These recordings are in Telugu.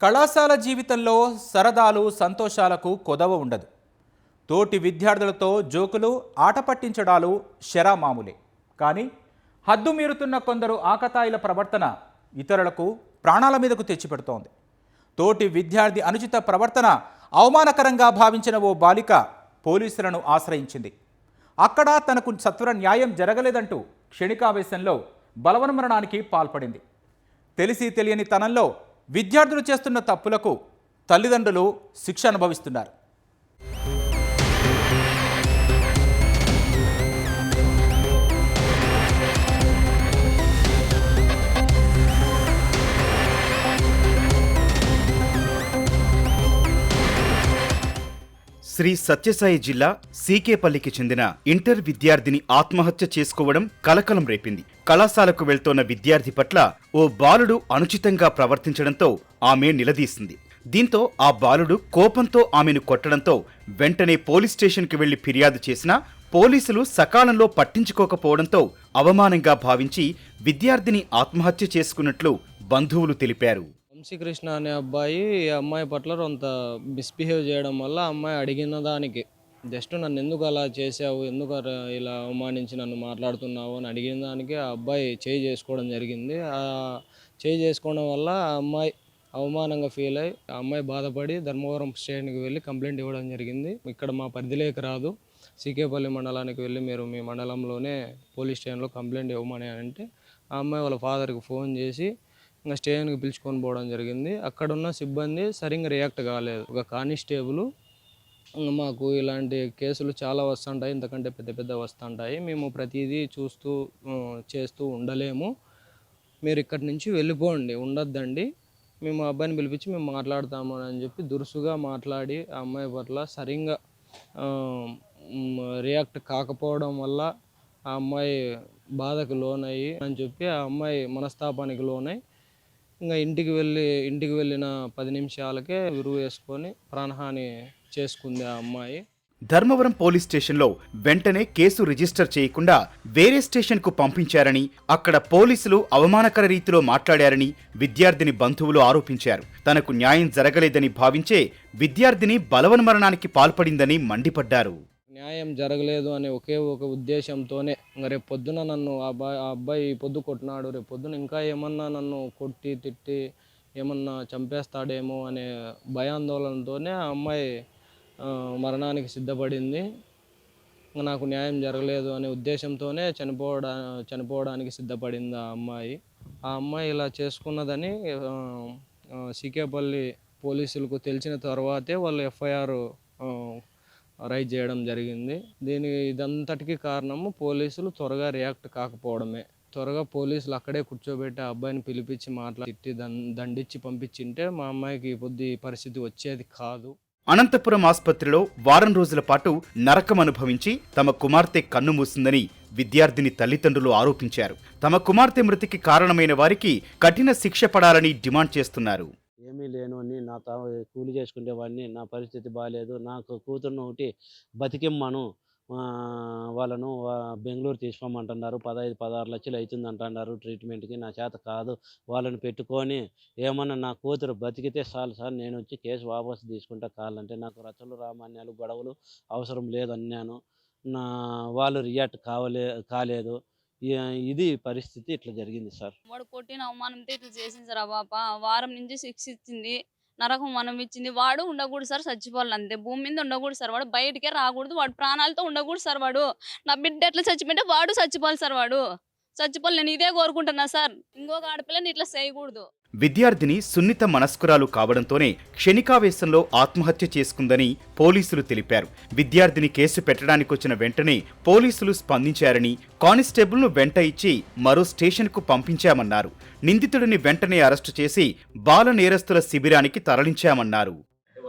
కళాశాల జీవితంలో సరదాలు సంతోషాలకు కొదవ ఉండదు. తోటి విద్యార్థులతో జోకులు ఆట పట్టించడాలు శరామామూలే. కానీ హద్దు మీరుతున్న కొందరు ఆకతాయిల ప్రవర్తన ఇతరులకు ప్రాణాల మీదకు తెచ్చిపెడుతోంది. తోటి విద్యార్థి అనుచిత ప్రవర్తన అవమానకరంగా భావించిన ఓ బాలిక పోలీసులను ఆశ్రయించింది. అక్కడ తనకు సత్వర న్యాయం జరగలేదంటూ క్షణికావేశంలో బలవన్మరణానికి పాల్పడింది. తెలిసి తెలియని తనంలో విద్యార్థులు చేస్తున్న తప్పులకు తల్లిదండ్రులు శిక్ష అనుభవిస్తున్నారు. శ్రీ సత్యసాయి జిల్లా సీకేపల్లికి చెందిన ఇంటర్ విద్యార్థిని ఆత్మహత్య చేసుకోవడం కలకలం రేపింది. కళాశాలకు వెళ్తోన్న విద్యార్థి పట్ల ఓ బాలుడు అనుచితంగా ప్రవర్తించడంతో ఆమె నిలదీసింది. దీంతో ఆ బాలుడు కోపంతో ఆమెను కొట్టడంతో వెంటనే పోలీస్ స్టేషన్కి వెళ్లి ఫిర్యాదు చేసినా పోలీసులు సకాలంలో పట్టించుకోకపోవడంతో అవమానంగా భావించి విద్యార్థిని ఆత్మహత్య చేసుకున్నట్లు బంధువులు తెలిపారు. వంశీకృష్ణ అనే అబ్బాయి ఈ అమ్మాయి పట్ల కొంత మిస్బిహేవ్ చేయడం వల్ల అమ్మాయి అడిగిన దానికి జస్ట్ నన్ను ఎందుకు అలా చేసావు, ఎందుకు ఇలా అవమానించి నన్ను మాట్లాడుతున్నావు అని అడిగిన దానికి ఆ అబ్బాయి చేయి చేసుకోవడం జరిగింది. ఆ చేయి చేసుకోవడం వల్ల ఆ అమ్మాయి అవమానంగా ఫీల్ అయ్యి ఆ అమ్మాయి బాధపడి ధర్మవరం స్టేషన్కి వెళ్ళి కంప్లైంట్ ఇవ్వడం జరిగింది. ఇక్కడ మా పరిధిలోకి రాదు, సీకేపల్లి మండలానికి వెళ్ళి మీరు మీ మండలంలోనే పోలీస్ స్టేషన్లో కంప్లైంట్ ఇవ్వమని అంటే ఆ అమ్మాయి వాళ్ళ ఫాదర్కి ఫోన్ చేసి ఇంకా స్టేషన్కి పిలుచుకొని పోవడం జరిగింది. అక్కడున్న సిబ్బంది సరిగ్గా రియాక్ట్ కాలేదు. ఒక కానిస్టేబుల్ మాకు ఇలాంటి కేసులు చాలా వస్తుంటాయి, ఇంతకంటే పెద్ద పెద్ద వస్తుంటాయి, మేము ప్రతిదీ చూస్తూ చేస్తూ ఉండలేము, మీరు ఇక్కడి నుంచి వెళ్ళిపోండి, ఉండొద్దండి, మేము అబ్బాయిని పిలిపించి మేము మాట్లాడతాము అని చెప్పి దురుసుగా మాట్లాడి ఆ అమ్మాయి పట్ల సరిగ్గా రియాక్ట్ కాకపోవడం వల్ల ఆ అమ్మాయి బాధకు లోనయ్యి అని చెప్పి ఆ అమ్మాయి మనస్తాపానికి లోనై ఇంకా ఇంటికి వెళ్ళిన 10 నిమిషాలకే ఉరువు వేసుకొని ప్రాణహాని చేసుకుంది ఆ అమ్మాయి. ధర్మవరం పోలీస్ స్టేషన్లో వెంటనే కేసు రిజిస్టర్ చేయకుండా వేరే స్టేషన్కు పంపించారని, అక్కడ పోలీసులు అవమానకర రీతిలో మాట్లాడారని విద్యార్థిని బంధువులు ఆరోపించారు. తనకు న్యాయం జరగలేదని భావించే విద్యార్థిని బలవన్మరణానికి పాల్పడిందని మండిపడ్డారు. న్యాయం జరగలేదు అనే ఒకే ఒక ఉద్దేశంతోనే రేపు పొద్దున నన్ను ఆ అబ్బాయి పొద్దు కొట్టినాడు, రేపు పొద్దున ఇంకా ఏమన్నా నన్ను కొట్టి తిట్టి ఏమన్నా చంపేస్తాడేమో అనే భయాందోళనతోనే ఆ అమ్మాయి మరణానికి సిద్ధపడింది. నాకు న్యాయం జరగలేదు అనే ఉద్దేశంతోనే చనిపోవడానికి సిద్ధపడింది ఆ అమ్మాయి. ఆ అమ్మాయి ఇలా చేసుకున్నదని సీకేపల్లి పోలీసులకు తెలిసిన తర్వాతే వాళ్ళు ఎఫ్ఐఆర్ రైజ్ చేయడం జరిగింది. ఇదంతటికీ కారణము పోలీసులు త్వరగా రియాక్ట్ కాకపోవడమే. త్వరగా పోలీసులు అక్కడే కూర్చోబెట్టి ఆ అబ్బాయిని పిలిపించి మాట్లాడి దండించి పంపించింటే మా అమ్మాయికి ఈ పరిస్థితి వచ్చేది కాదు. అనంతపురం ఆసుపత్రిలో వారం రోజుల పాటు నరకం అనుభవించి తమ కుమార్తె కన్నుమూసిందని విద్యార్థిని తల్లిదండ్రులు ఆరోపించారు. తమ కుమార్తె మృతికి కారణమైన వారికి కఠిన శిక్ష పడాలని డిమాండ్ చేస్తున్నారు. ఏమీ లేను అని నా కూలి చేసుకునేవాడిని, నా పరిస్థితి బాగాలేదు, నాకు కూతురును ఒకటి బతికిమ్మను, వాళ్ళను బెంగళూరు తీసుకోమంటున్నారు, 15-16 లక్షలు అవుతుంది అంటున్నారు ట్రీట్మెంట్కి, నా చేత కాదు, వాళ్ళని పెట్టుకొని ఏమన్నా నా కూతురు బతికితే చాలు సార్, నేను వచ్చి కేసు వాపసు తీసుకుంటా, కావాలంటే నాకు రచనలు రామాన్యాలు గొడవలు అవసరం లేదన్నాను. వాళ్ళు రియాక్ట్ కాలేదు. ఇది పరిస్థితి, ఇట్లా జరిగింది సార్. వాడు కొట్టిన అవమానంతో ఇట్లా చేసింది సార్. ఆ పాప వారం నుంచి శిక్ష ఇచ్చింది, నరకం మనం ఇచ్చింది. వాడు ఉండకూడదు సార్, చచ్చిపోవాలి అంతే, భూమి మీద ఉండకూడదు సార్, వాడు బయటకే రాకూడదు, వాడు ప్రాణాలతో ఉండకూడదు సార్. వాడు నా బిడ్డ ఎట్లా చచ్చిపోతే వాడు చచ్చిపోవాలి సార్, వాడు చచ్చిపోవాలి, నేను ఇదే కోరుకుంటున్నా సార్. ఇంకొక ఆడపిల్లని ఇట్లా చేయకూడదు. విద్యార్థిని సున్నిత మనస్కురాలు కావడంతోనే క్షణికావేశంలో ఆత్మహత్య చేసుకుందని పోలీసులు తెలిపారు. విద్యార్థిని కేసు పెట్టడానికొచ్చిన వెంటనే పోలీసులు స్పందించారని, కానిస్టేబుల్ను వెంట ఇచ్చి మరో స్టేషన్కు పంపించామన్నారు. నిందితుడిని వెంటనే అరెస్టు చేసి బాల నేరస్తుల శిబిరానికి తరలించామన్నారు.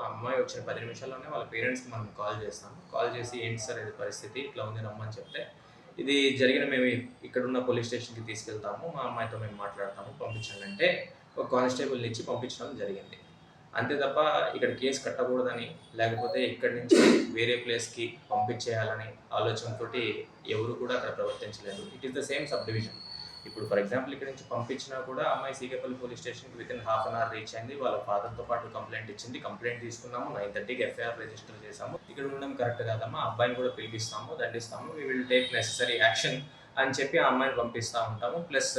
అమ్మాయి వచ్చిన 10 నిమిషాల్లోనే వాళ్ళ పేరెంట్స్కి మనం కాల్ చేస్తాము. కాల్ చేసి ఏంటి సార్ ఇది పరిస్థితి, ఇట్లా ఉంది రమ్మని చెప్తే, ఇది జరిగిన మేము ఇక్కడున్న పోలీస్ స్టేషన్కి తీసుకెళ్తాము, మా అమ్మాయితో మేము మాట్లాడతాము, పంపించండి అంటే ఒక కానిస్టేబుల్ని ఇచ్చి పంపించడం జరిగింది. అంతే తప్ప ఇక్కడ కేసు కట్టకూడదని, లేకపోతే ఇక్కడి నుంచి వేరే ప్లేస్కి పంపించేయాలని ఆలోచనతో ఎవరు కూడా అక్కడ ప్రవర్తించలేదు. It is the same subdivision. ఇప్పుడు ఫర్ ఎగ్జాంపుల్ ఇక్కడ నుంచి పంపించినా కూడా అమ్మాయి సీకేపల్లి పోలీస్ స్టేషన్కి within half an hour reach అయింది. వాళ్ళ ఫాదర్తో పాటు కంప్లైంట్ ఇచ్చింది. కంప్లైంట్ తీసుకున్నాము, 9:30కి ఎఫ్ఐఆర్ రిజిస్టర్ చేసాము. ఇక్కడ ఉండడం కరెక్ట్ కాదమ్మా, అబ్బాయిని కూడా పిలిపిస్తాము, దండిస్తాము, we will take necessary action అని చెప్పి ఆ అమ్మాయిని పంపిస్తూ ఉంటాము. ప్లస్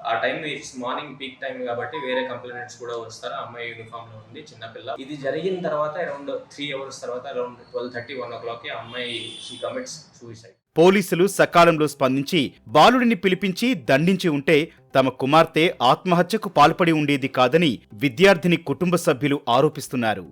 ఆ time it's morning peak time కాబట్టి వేరే కంప్లైంట్స్ కూడా వస్తారు. అమ్మాయి యూనిఫామ్లో ఉంది, చిన్నపిల్ల. ఇది జరిగిన తర్వాత అరౌండ్ 3 hours తర్వాత అరౌండ్ 12:30, 1 o'clockకి ఆ అమ్మాయి షీ కమిట్స్ సూసైడ్. పోలీసులు సకాలంలో స్పందించి బాలుడిని పిలిపించి దండించి ఉంటే తమ కుమార్తె ఆత్మహత్యకు పాల్పడి ఉండేది కాదని విద్యార్థిని కుటుంబ సభ్యులు ఆరోపిస్తున్నారు.